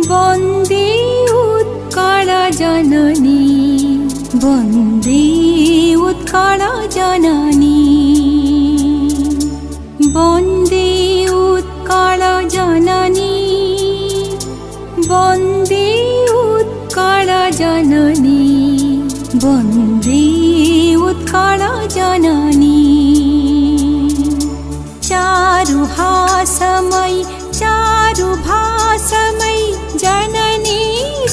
वन्दे उत्कलजननी वन्दे उत्कलजननी वन्दे उत्कलजननी वन्दे उत्कलजननी वन्दे उत्कलजननी चारुहासमयी चारुभासमयी जननी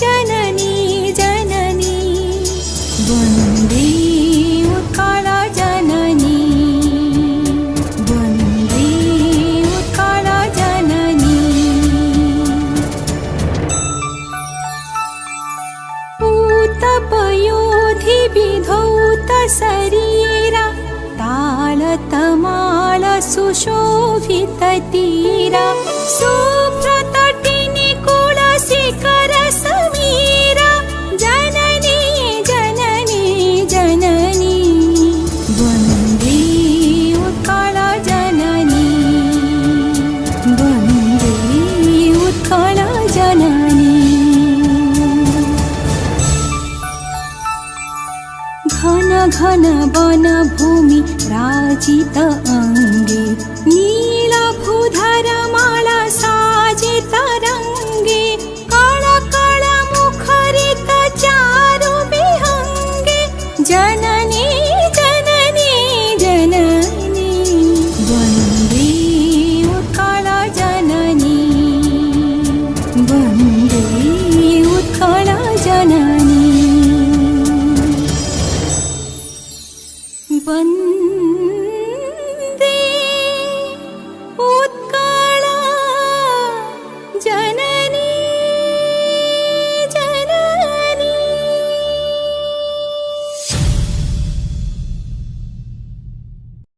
जननी जननी वन्दे उत्कलजननी वन्दे उत्कलजननी पूतपयोधिविधौत शरीरा तालतमाल सुशोभिततीरा शुभ्रतटिनी कुलशिखर समीरा जननी जननी जननी वन्दे उत्कलजननी वन्दे उत्कलजननी घन घन वन भूमि राजित अंगे नीलभूधर माला साजित रंगे कळ कळ मुखरित चारु विहंगे जननी जननी जननी वन्दे उत्कलजननी वन्दे उत्कलजननी वन्दे